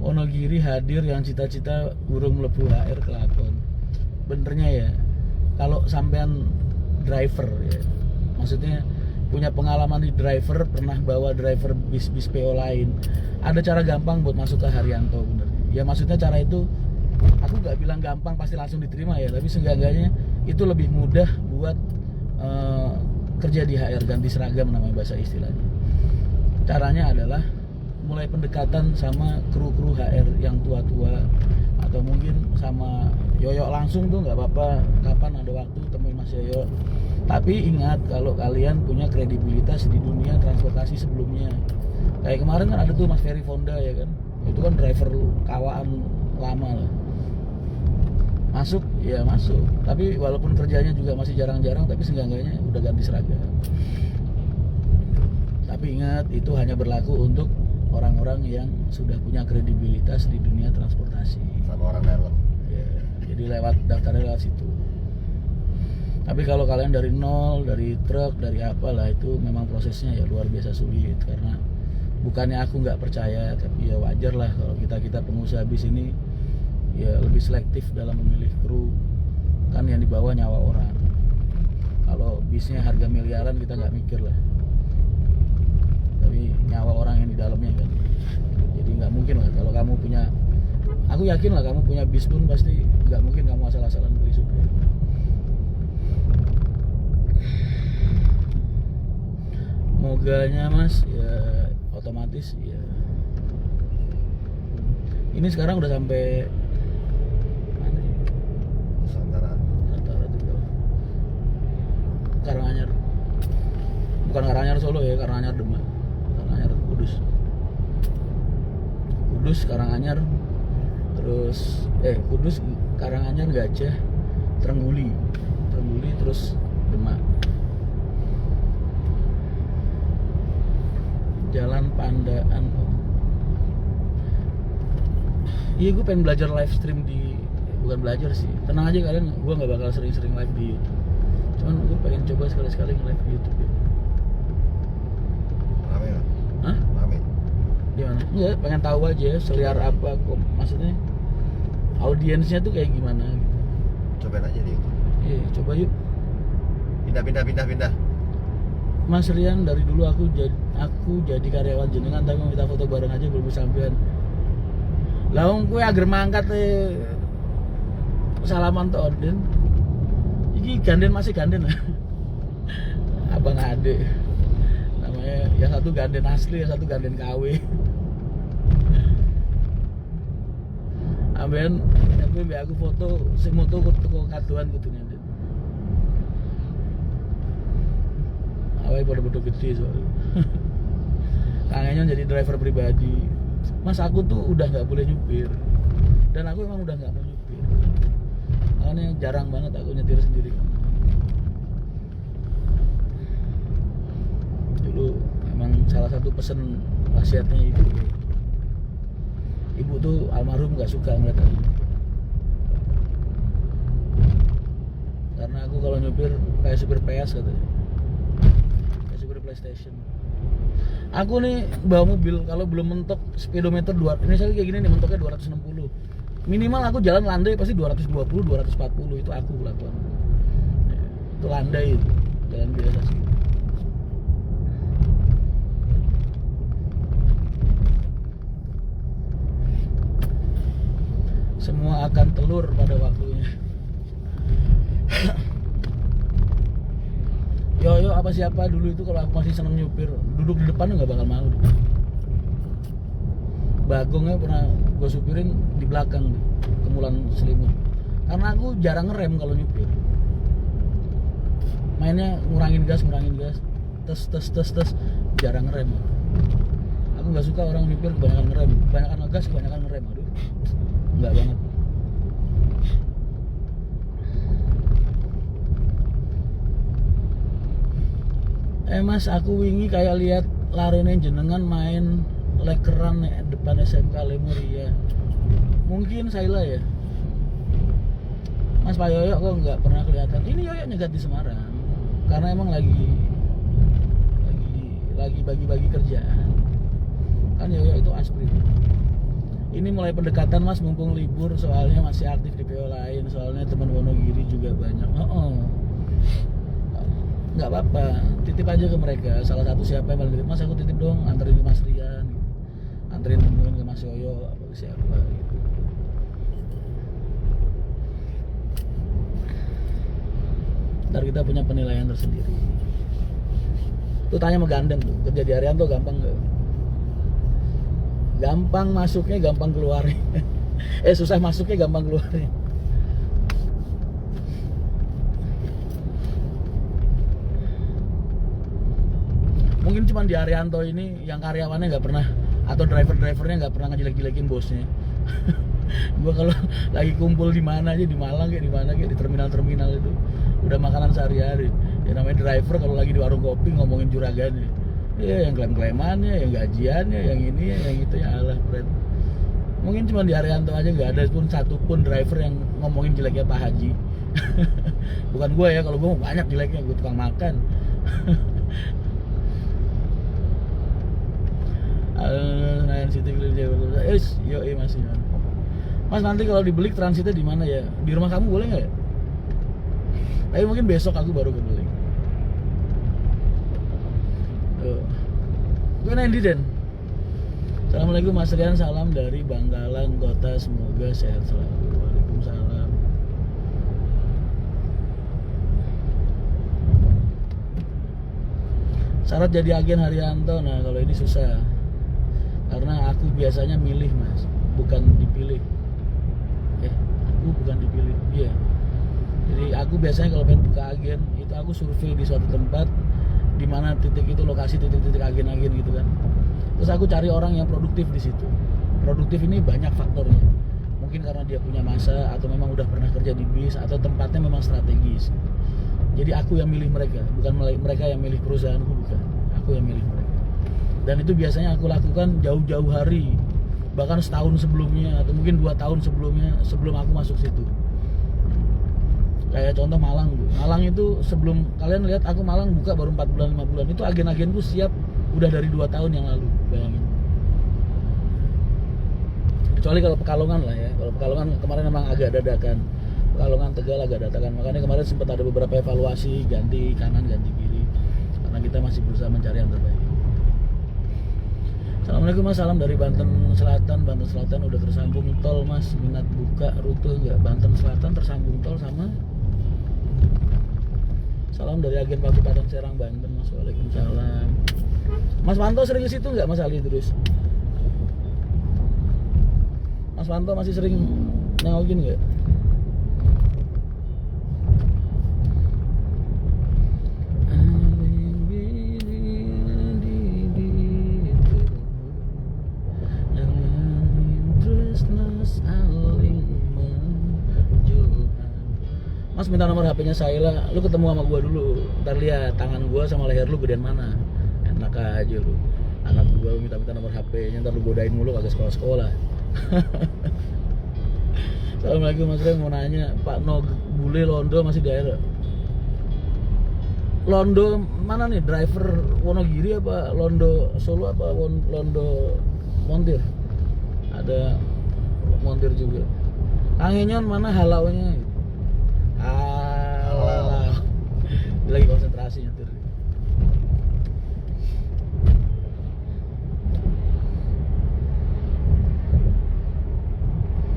Wonogiri hadir yang cita-cita burung mlebu HR kelakon. Benernya ya, kalau sampean driver ya, maksudnya punya pengalaman di driver, pernah bawa driver bis PO lain, ada cara gampang buat masuk ke Haryanto bener. Ya maksudnya cara itu, aku nggak bilang gampang pasti langsung diterima ya, tapi seenggaknya itu lebih mudah buat kerja di HR, ganti seragam namanya bahasa istilahnya. Caranya adalah mulai pendekatan sama kru-kru HR yang tua-tua, atau mungkin sama Yoyo langsung tuh nggak apa-apa, kapan ada waktu temuin Mas Yoyo. Tapi ingat, kalau kalian punya kredibilitas di dunia transportasi sebelumnya, kayak kemarin kan ada tuh Mas Ferry Fonda ya kan, itu kan driver kawaan lama lah. Masuk ya masuk, tapi walaupun kerjanya juga masih jarang-jarang, tapi seenggaknya udah ganti seragam. Tapi ingat, itu hanya berlaku untuk orang-orang yang sudah punya kredibilitas di dunia transportasi. Sama orang dalam. Ya, jadi daftarnya lewat situ. Tapi kalau kalian dari nol, dari truk, dari apalah, itu memang prosesnya ya luar biasa sulit. Karena bukannya aku nggak percaya, tapi ya wajar lah kalau kita pengusaha bis ini ya lebih selektif dalam memilih kru. Kan yang dibawa nyawa orang. Kalau bisnya harga miliaran kita nggak mikir lah, tapi nyawa orang yang di dalamnya kan. Jadi nggak mungkin lah kalau kamu punya, aku yakin lah kamu punya bis pun pasti nggak mungkin kamu asal-asalan beli supir. Moganya mas ya otomatis ya. Ini sekarang udah sampai mana ya? Nusantara juga. Karanganyar. Bukan Karanganyar Solo ya, Karanganyar Demak. Karanganyar Kudus. Kudus Karanganyar. Terus Kudus Karanganyar Gajah, Trengguli terus Demak. Jalan Pandaan. Iya, gue pengen belajar live stream bukan belajar sih, tenang aja kalian, gue nggak bakal sering-sering live di YouTube. Cuman gue pengen coba sekali-sekali nge-live di YouTube ya. rame nggak? Hah? Rame. Gimana? Enggak, pengen tahu aja seliar apa kok, maksudnya audiensnya tuh kayak gimana gitu. Cobain aja dia. Iya, coba yuk. Pindah. Mas Rian, dari dulu aku jadi karyawan jenengan, tapi minta foto bareng aja belum sampean. Laung kue agar mangkat salaman tuh orden. Iki ganden masih ganden lah. Abang Ade. Namanya yang satu ganden asli, yang satu ganden KW. Amben aku foto sing moto toko kaduan kudu nyandin. Awalnya pada gede soalnya. Kangennya jadi driver pribadi. Mas, aku tuh udah nggak boleh nyupir, dan aku emang udah nggak mau nyupir. Makanya jarang banget aku nyetir sendiri. Dulu emang salah satu pesen wasiatnya ibu tuh almarhum nggak suka ngeliat aku, karena aku kalau nyupir kayak supir PS katanya, kayak supir PlayStation. Aku nih bawa mobil kalau belum mentok speedometer 200, ini saya kayak gini nih, mentoknya 260. Minimal aku jalan landai pasti 220, 240, itu aku lakukan. Itu landai itu, jalan biasa sih. Semua akan telur pada waktunya. Yo apa siapa dulu itu kalau aku masih seneng nyupir, duduk di depan nggak bakal mau. Bagongnya pernah gue supirin di belakang, kemulan selimut, karena aku jarang ngerem kalau nyupir. Mainnya ngurangin gas, tes, jarang ngerem. Aku nggak suka orang nyupir kebanyakan ngerem, kebanyakan ngegas, kebanyakan ngerem. Aduh, nggak banget. Mas, aku wingi kayak lihat larene jenengan main lekeran depan SMK Lemuria. Mungkin Saila ya. Mas, Pak Yoyo kok nggak pernah kelihatan. Ini Yoyo nyegat di Semarang karena emang lagi bagi-bagi kerjaan. Kan Yoyo itu aspri. ini mulai pendekatan mas, mumpung libur, soalnya masih aktif di PO lain, soalnya teman Wonogiri juga banyak. Nggak apa-apa, titip aja ke mereka. Salah satu siapa yang paling titip, mas aku titip dong, anterin ke Mas Rian gitu. Anterin mungkin ke Mas Yoyo apa ke siapa gitu. Ntar kita punya penilaian tersendiri. Tuh tanya sama Gandeng tuh, kerja di Arianto gampang nggak? Gampang masuknya, gampang keluarnya. Susah masuknya, gampang keluarnya. Mungkin cuma di Arianto ini yang karyawannya nggak pernah, atau drivernya nggak pernah ngejelek-jelekin bosnya. Gua kalau lagi kumpul di mana aja, di Malang kayak di mana kayak di terminal itu udah makanan sehari-hari. Ya namanya driver kalau lagi di warung kopi ngomongin juragannya, ya yang klaim-klaimannya, yang gajiannya, yang ini yang itu ya, alah Fred. Mungkin cuma di Arianto aja nggak ada pun satu pun driver yang ngomongin jeleknya Pak Haji. Bukan gue ya, kalau gue mau banyak jeleknya, gue tukang makan. Senayan City yoi mas Iman. Mas nanti kalau dibeli transitnya di mana ya? Di rumah kamu boleh nggak ya? Tapi mungkin besok aku baru ke Belik. Gue Nandy Den. Assalamualaikum Mas Rian, salam dari Bangkalan Kota, semoga sehat selalu. Waalaikumsalam. Syarat jadi agen Haryanto, nah kalau ini susah. Karena aku biasanya milih mas, bukan dipilih. Aku bukan dipilih, iya. Jadi aku biasanya kalau pengen buka agen, itu aku survei di suatu tempat, di mana titik itu lokasi titik-titik agen-agen gitu kan. Terus aku cari orang yang produktif di situ. Produktif ini banyak faktornya. Mungkin karena dia punya masa, atau memang udah pernah kerja di bis, atau tempatnya memang strategis. Jadi aku yang milih mereka, bukan mereka yang milih perusahaanku, bukan. Aku yang milih mereka. Dan itu biasanya aku lakukan jauh-jauh hari, bahkan setahun sebelumnya, atau mungkin 2 tahun sebelumnya, sebelum aku masuk situ. Kayak contoh Malang, Malang itu sebelum kalian lihat aku Malang buka baru 4 bulan 5 bulan, itu agen-agenku siap udah dari 2 tahun yang lalu, bayangin. Kecuali kalau Pekalongan lah ya, kalau Pekalongan kemarin memang agak dadakan, Pekalongan Tegal agak dadakan, makanya kemarin sempat ada beberapa evaluasi, ganti kanan ganti kiri, karena kita masih berusaha mencari yang terbaik. Assalamualaikum mas, salam dari Banten Selatan. Banten Selatan udah tersambung tol mas, minat buka rute nggak? Banten Selatan tersambung tol sama. Salam dari agen Paku Padang Serang Banten mas. Waalaikumsalam. Mas Panto sering ke situ nggak mas Ali terus? Mas Panto masih sering nengokin nggak? Mas minta nomor HP-nya Saila, lu ketemu sama gua dulu. Ntar lihat tangan gua sama leher lu gedean mana. Enak aja lu. Anak gua minta nomor HP-nya, ntar lu godain mulu kagak sekolah-sekolah. Assalamualaikum Mas Rem, mau nanya, Pak No Bule Londo masih di daerah? Londo mana nih? Driver Wonogiri apa Londo Solo apa Londo Montir? Ada Montir juga. Kangenyon mana halaunya? Alah, lagi konsentrasi nyetir.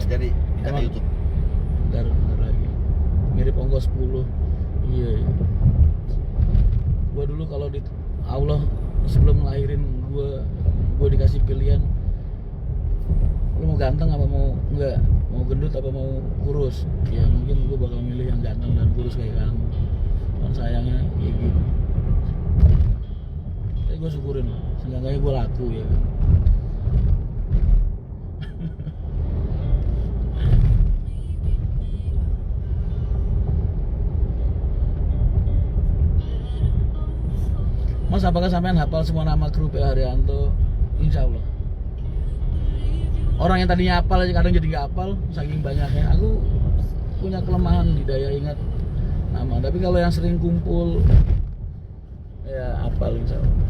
Jadi ada YouTube. Bentar lagi. Mirip ongkos 10. Iya. Gua dulu kalau di Allah sebelum ngelahirin gua dikasih pilihan, lu mau ganteng apa mau enggak, mau gendut apa mau kurus, ya mungkin gue bakal milih yang ganteng dan kurus kayak kamu. Dan sayangnya kayak gini. Tapi gue syukurin, seenggaknya gue laku ya kan. Mas, apakah sampean hafal semua nama kru PO Haryanto? Insya Allah. Orang yang tadinya hafal aja kadang jadi nggak hafal, saking banyaknya. Aku punya kelemahan di daya ingat nama. Tapi kalau yang sering kumpul, ya hafal insya Allah.